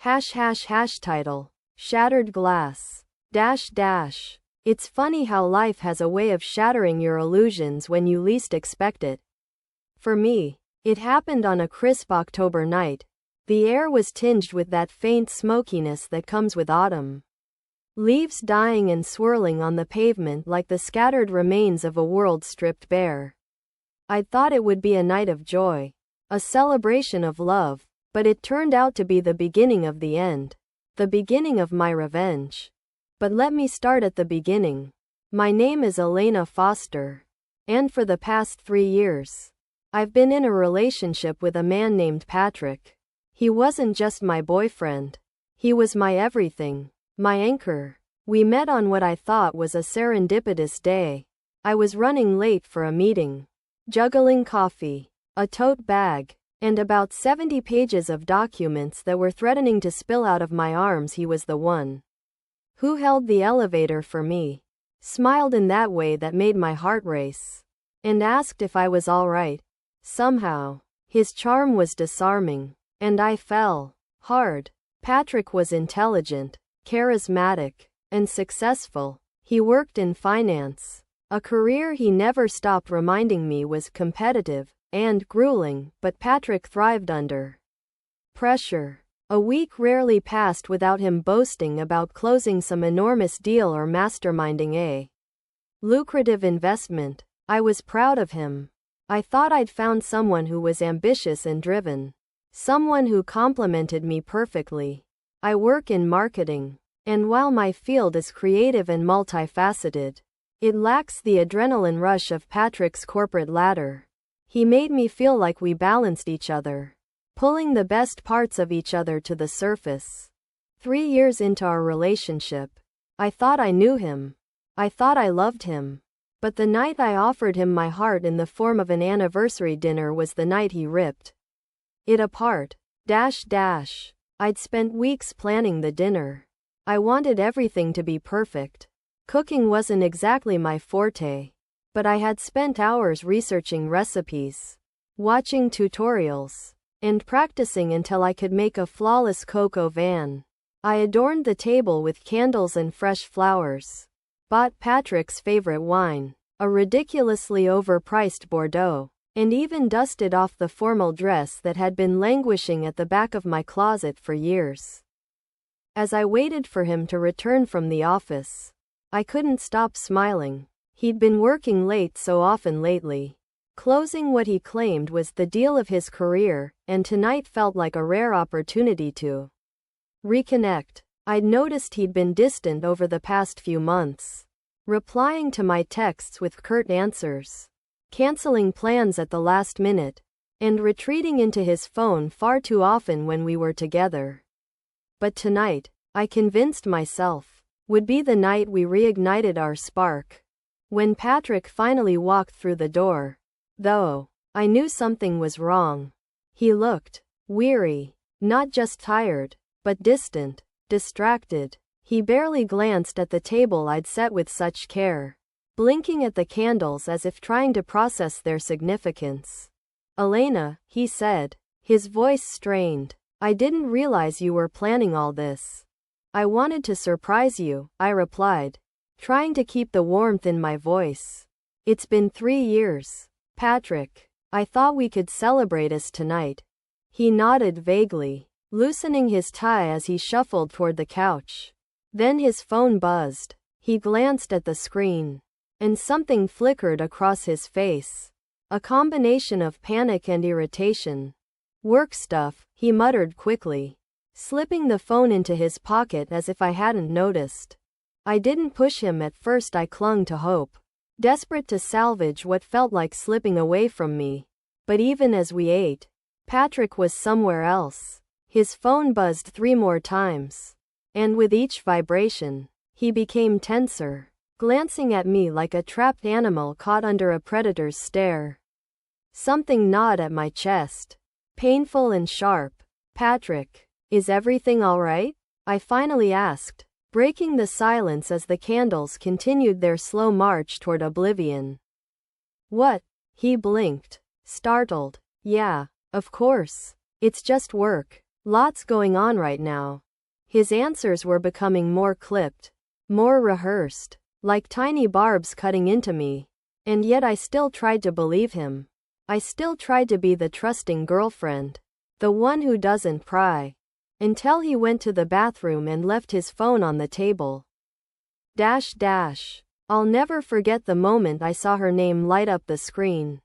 Title. Shattered glass. It's funny how life has a way of shattering your illusions when you least expect it. For me, it happened on a crisp October night. The air was tinged with that faint smokiness that comes with autumn. Leaves dying and swirling on the pavement like the scattered remains of a world stripped bare. I'd thought it would be a night of joy, a celebration of love, but it turned out to be the beginning of the end, the beginning of my revenge. But let me start at the beginning. My name is Elena Foster, and for the past 3 years, I've been in a relationship with a man named Patrick. He wasn't just my boyfriend. He was my everything, my anchor. We met on what I thought was a serendipitous day. I was running late for a meeting, juggling coffee, a tote bag, and about 70 pages of documents that were threatening to spill out of my arms. He was the one who held the elevator for me, smiled in that way that made my heart race, and asked if I was all right. Somehow, his charm was disarming, and I fell hard. Patrick was intelligent, charismatic, and successful. He worked in finance, a career he never stopped reminding me was competitive and grueling, but Patrick thrived under pressure. A week rarely passed without him boasting about closing some enormous deal or masterminding a lucrative investment. I was proud of him. I thought I'd found someone who was ambitious and driven, someone who complemented me perfectly. I work in marketing, and while my field is creative and multifaceted, it lacks the adrenaline rush of Patrick's corporate ladder. He made me feel like we balanced each other, pulling the best parts of each other to the surface. 3 years into our relationship, I thought I knew him. I thought I loved him. But the night I offered him my heart in the form of an anniversary dinner was the night he ripped it apart. I'd spent weeks planning the dinner. I wanted everything to be perfect. Cooking wasn't exactly my forte, but I had spent hours researching recipes, watching tutorials, and practicing until I could make a flawless coq au vin. I adorned the table with candles and fresh flowers, bought Patrick's favorite wine, a ridiculously overpriced Bordeaux, and even dusted off the formal dress that had been languishing at the back of my closet for years. As I waited for him to return from the office, I couldn't stop smiling. He'd been working late so often lately, closing what he claimed was the deal of his career, and tonight felt like a rare opportunity to reconnect. I'd noticed he'd been distant over the past few months, replying to my texts with curt answers, canceling plans at the last minute, and retreating into his phone far too often when we were together. But tonight, I convinced myself, would be the night we reignited our spark. When Patrick finally walked through the door, though, I knew something was wrong. He looked weary, not just tired, but distant, distracted. He barely glanced at the table I'd set with such care, blinking at the candles as if trying to process their significance. "Elena," he said, his voice strained, "I didn't realize you were planning all this." "I wanted to surprise you," I replied, trying to keep the warmth in my voice. "It's been 3 years, Patrick. I thought we could celebrate us tonight." He nodded vaguely, loosening his tie as he shuffled toward the couch. Then his phone buzzed. He glanced at the screen, and something flickered across his face. A combination of panic and irritation. "Work stuff," he muttered quickly, slipping the phone into his pocket as if I hadn't noticed. I didn't push him at first. I clung to hope, desperate to salvage what felt like slipping away from me. But even as we ate, Patrick was somewhere else. His phone buzzed 3 more times, and with each vibration, he became tenser, glancing at me like a trapped animal caught under a predator's stare. Something gnawed at my chest, painful and sharp. "Patrick, is everything all right?" I finally asked, breaking the silence as the candles continued their slow march toward oblivion. "What?" He blinked, startled. "Yeah, of course. It's just work." Lots going on right now. His answers were becoming more clipped, more rehearsed, like tiny barbs cutting into me. And yet I still tried to believe him. I still tried to be the trusting girlfriend, the one who doesn't pry. Until he went to the bathroom and left his phone on the table. I'll never forget the moment I saw her name light up the screen.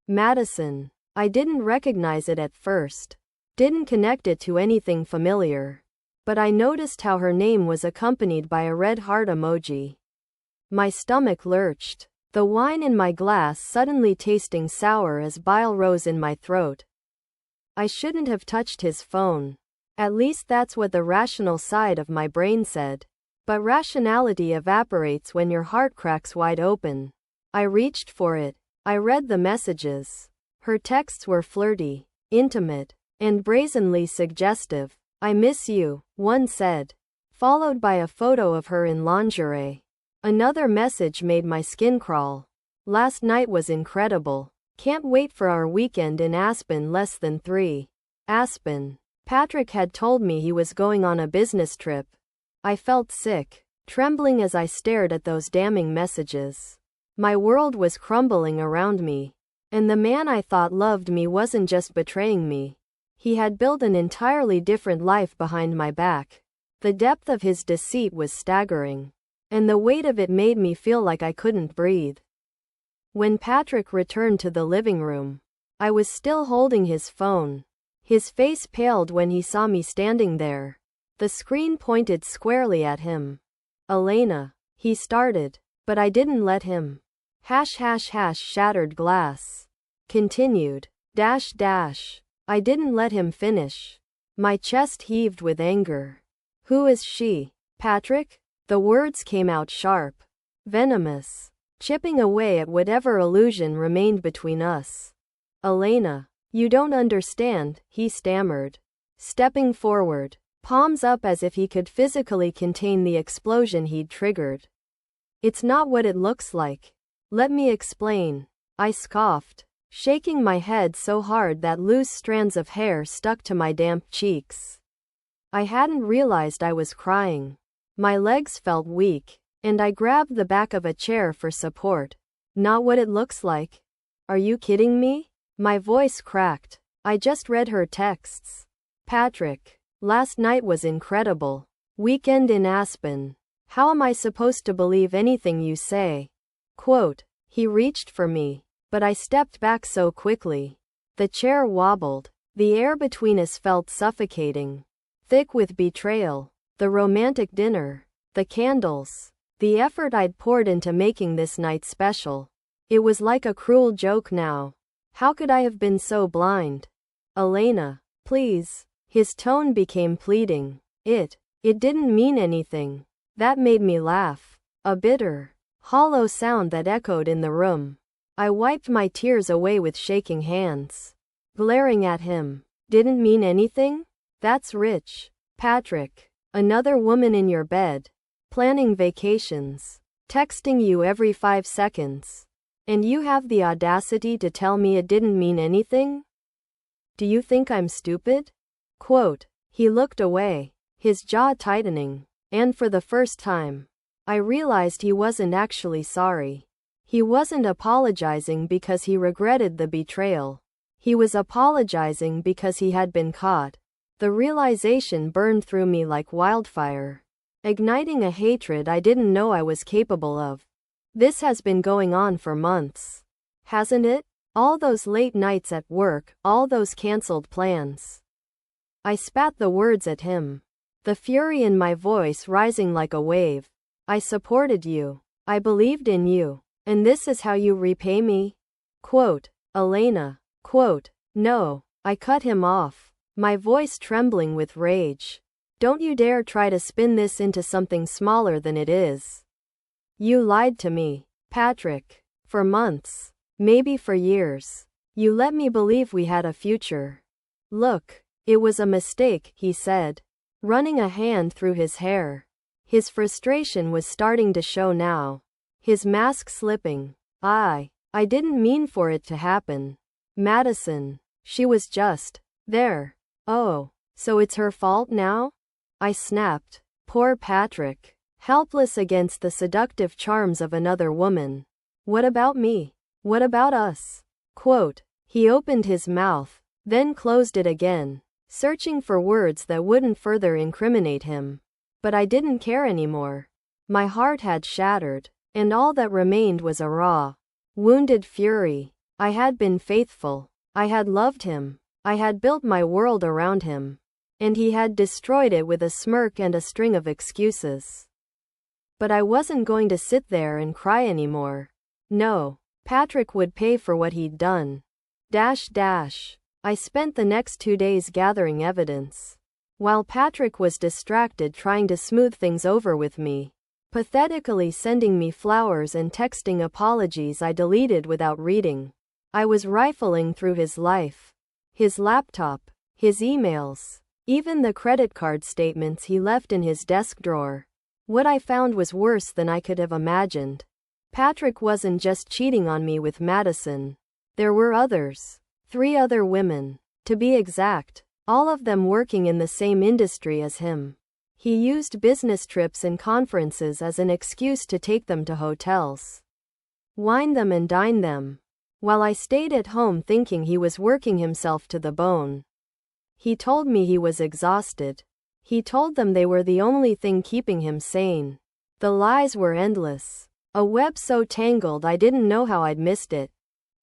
Madison. I didn't recognize it at first. Didn't connect it to anything familiar. But I noticed how her name was accompanied by a red heart emoji. My stomach lurched, the wine in my glass suddenly tasting sour as bile rose in my throat. I shouldn't have touched his phone. At least that's what the rational side of my brain said. But rationality evaporates when your heart cracks wide open. I reached for it. I read the messages. Her texts were flirty, intimate, and brazenly suggestive. "I miss you," one said, followed by a photo of her in lingerie. Another message made my skin crawl. "Last night was incredible. Can't wait for our weekend in Aspen." Less than 3. Aspen. Patrick had told me he was going on a business trip. I felt sick, trembling as I stared at those damning messages. My world was crumbling around me. And the man I thought loved me wasn't just betraying me. He had built an entirely different life behind my back. The depth of his deceit was staggering. And the weight of it made me feel like I couldn't breathe. When Patrick returned to the living room, I was still holding his phone. His face paled when he saw me standing there. The screen pointed squarely at him. "Elena," he started, but I didn't let him. Shattered glass. Continued. I didn't let him finish. My chest heaved with anger. "Who is she?" "Patrick?" The words came out sharp, venomous, chipping away at whatever illusion remained between us. "Elena, you don't understand," he stammered, stepping forward, palms up as if he could physically contain the explosion he'd triggered. "It's not what it looks like. Let me explain," I scoffed, shaking my head so hard that loose strands of hair stuck to my damp cheeks. I hadn't realized I was crying. My legs felt weak, and I grabbed the back of a chair for support. "Not what it looks like? Are you kidding me?" My voice cracked. "I just read her texts. Patrick, last night was incredible. Weekend in Aspen. How am I supposed to believe anything you say?" Quote. He reached for me, but I stepped back so quickly. The chair wobbled. The air between us felt suffocating, thick with betrayal. The romantic dinner, the candles, the effort I'd poured into making this night special. It was like a cruel joke now. How could I have been so blind? "Elena, please." His tone became pleading. It didn't mean anything. That made me laugh. A bitter, hollow sound that echoed in the room. I wiped my tears away with shaking hands, glaring at him. "Didn't mean anything? That's rich. Patrick. Another woman in your bed, planning vacations, texting you every 5 seconds. And you have the audacity to tell me it didn't mean anything? Do you think I'm stupid?" Quote. He looked away, his jaw tightening, and for the first time, I realized he wasn't actually sorry. He wasn't apologizing because he regretted the betrayal. He was apologizing because he had been caught. The realization burned through me like wildfire, igniting a hatred I didn't know I was capable of. This has been going on for months, hasn't it? All those late nights at work, all those canceled plans. I spat the words at him, the fury in my voice rising like a wave. "I supported you. I believed in you. And this is how you repay me?" Quote. "Elena." Quote. "No." I cut him off, my voice trembling with rage. "Don't you dare try to spin this into something smaller than it is. You lied to me, Patrick. For months. Maybe for years. You let me believe we had a future. Look, it was a mistake," he said, running a hand through his hair. His frustration was starting to show now, his mask slipping. I didn't mean for it to happen. Madison. She was just there. Oh, So it's her fault now? I snapped. Poor Patrick. Helpless against the seductive charms of another woman. What about me? What about us? Quote. He opened his mouth, then closed it again, searching for words that wouldn't further incriminate him. But I didn't care anymore. My heart had shattered, and all that remained was a raw, wounded fury. I had been faithful. I had loved him. I had built my world around him. And he had destroyed it with a smirk and a string of excuses. But I wasn't going to sit there and cry anymore. No. Patrick would pay for what he'd done. I spent the next 2 days gathering evidence. While Patrick was distracted trying to smooth things over with me, pathetically sending me flowers and texting apologies I deleted without reading, I was rifling through his life, his laptop, his emails, even the credit card statements he left in his desk drawer. What I found was worse than I could have imagined. Patrick wasn't just cheating on me with Madison. There were others. 3 other women, to be exact, all of them working in the same industry as him. He used business trips and conferences as an excuse to take them to hotels, wine them and dine them, while I stayed at home thinking he was working himself to the bone. He told me he was exhausted. He told them they were the only thing keeping him sane. The lies were endless. A web so tangled I didn't know how I'd missed it.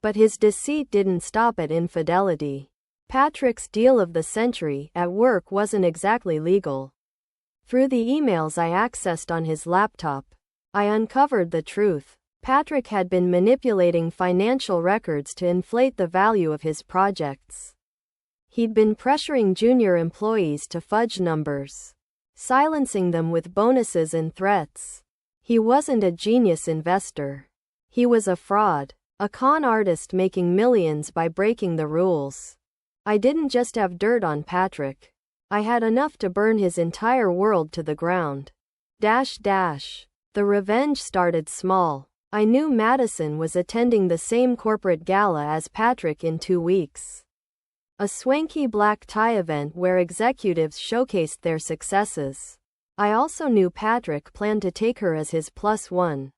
But his deceit didn't stop at infidelity. Patrick's deal of the century at work wasn't exactly legal. Through the emails I accessed on his laptop, I uncovered the truth. Patrick had been manipulating financial records to inflate the value of his projects. He'd been pressuring junior employees to fudge numbers, silencing them with bonuses and threats. He wasn't a genius investor. He was a fraud, a con artist making millions by breaking the rules. I didn't just have dirt on Patrick. I had enough to burn his entire world to the ground. The revenge started small. I knew Madison was attending the same corporate gala as Patrick in 2 weeks. A swanky black tie event where executives showcased their successes. I also knew Patrick planned to take her as his +1.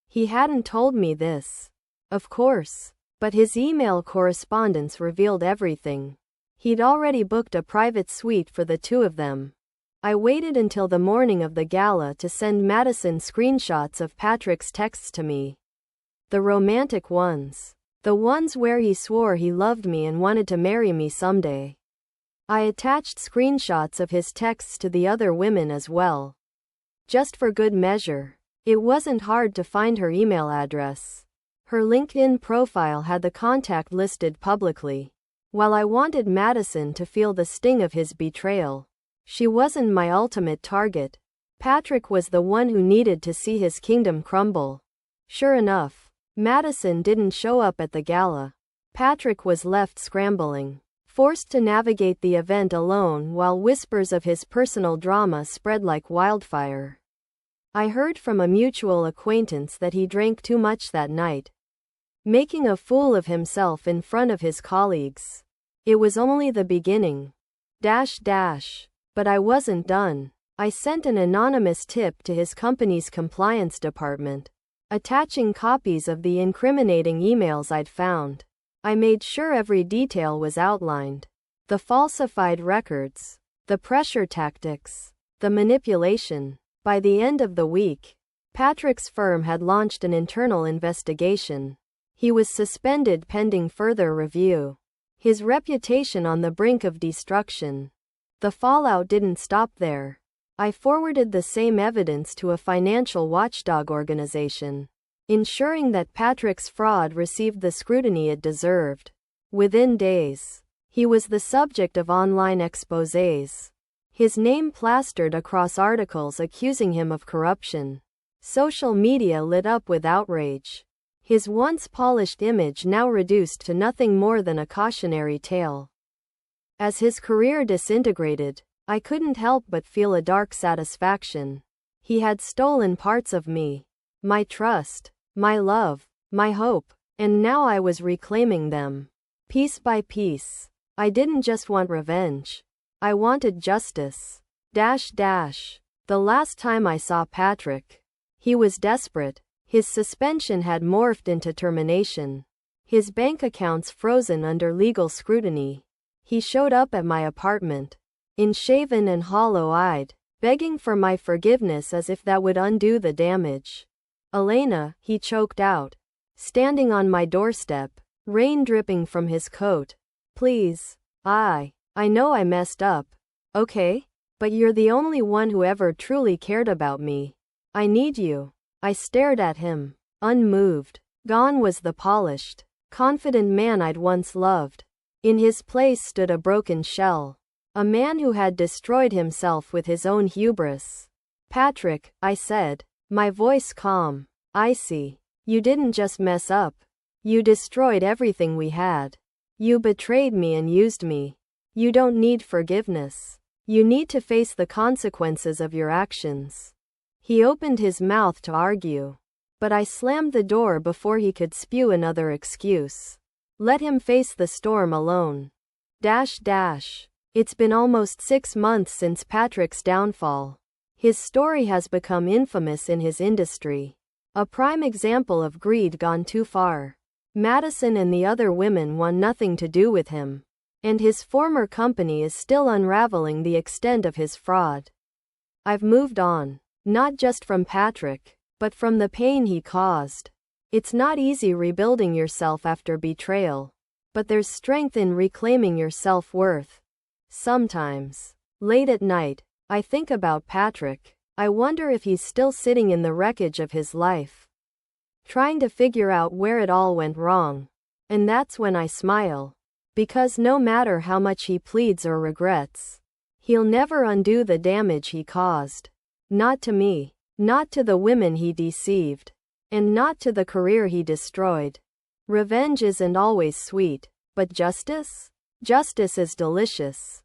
He hadn't told me this, of course, but his email correspondence revealed everything. He'd already booked a private suite for the 2 of them. I waited until the morning of the gala to send Madison screenshots of Patrick's texts to me. The romantic ones. The ones where he swore he loved me and wanted to marry me someday. I attached screenshots of his texts to the other women as well. Just for good measure. It wasn't hard to find her email address. Her LinkedIn profile had the contact listed publicly. While I wanted Madison to feel the sting of his betrayal, she wasn't my ultimate target. Patrick was the one who needed to see his kingdom crumble. Sure enough, Madison didn't show up at the gala. Patrick was left scrambling, forced to navigate the event alone while whispers of his personal drama spread like wildfire. I heard from a mutual acquaintance that he drank too much that night, making a fool of himself in front of his colleagues. It was only the beginning. But I wasn't done. I sent an anonymous tip to his company's compliance department, attaching copies of the incriminating emails I'd found. I made sure every detail was outlined. The falsified records, the pressure tactics, the manipulation. By the end of the week, Patrick's firm had launched an internal investigation. He was suspended pending further review. His reputation on the brink of destruction. The fallout didn't stop there. I forwarded the same evidence to a financial watchdog organization, ensuring that Patrick's fraud received the scrutiny it deserved. Within days, he was the subject of online exposés. His name plastered across articles accusing him of corruption. Social media lit up with outrage. His once polished image now reduced to nothing more than a cautionary tale. As his career disintegrated, I couldn't help but feel a dark satisfaction. He had stolen parts of me. My trust, my love, my hope, and now I was reclaiming them. Piece by piece. I didn't just want revenge. I wanted justice. The last time I saw Patrick, he was desperate. His suspension had morphed into termination. His bank accounts frozen under legal scrutiny. He showed up at my apartment, unshaven and hollow-eyed, begging for my forgiveness as if that would undo the damage. Elena, he choked out, standing on my doorstep, rain dripping from his coat. Please. I know I messed up. Okay? But you're the only one who ever truly cared about me. I need you. I stared at him, unmoved. Gone was the polished, confident man I'd once loved. In his place stood a broken shell. A man who had destroyed himself with his own hubris. Patrick, I said, my voice calm. I see. You didn't just mess up. You destroyed everything we had. You betrayed me and used me. You don't need forgiveness. You need to face the consequences of your actions. He opened his mouth to argue, but I slammed the door before he could spew another excuse. Let him face the storm alone. It's been almost 6 months since Patrick's downfall. His story has become infamous in his industry. A prime example of greed gone too far. Madison and the other women want nothing to do with him. And his former company is still unraveling the extent of his fraud. I've moved on. Not just from Patrick, but from the pain he caused. It's not easy rebuilding yourself after betrayal. But there's strength in reclaiming your self-worth. Sometimes, late at night, I think about Patrick. I wonder if he's still sitting in the wreckage of his life, trying to figure out where it all went wrong. And that's when I smile. Because no matter how much he pleads or regrets, he'll never undo the damage he caused. Not to me, not to the women he deceived, and not to the career he destroyed. Revenge isn't always sweet, but justice? Justice is delicious.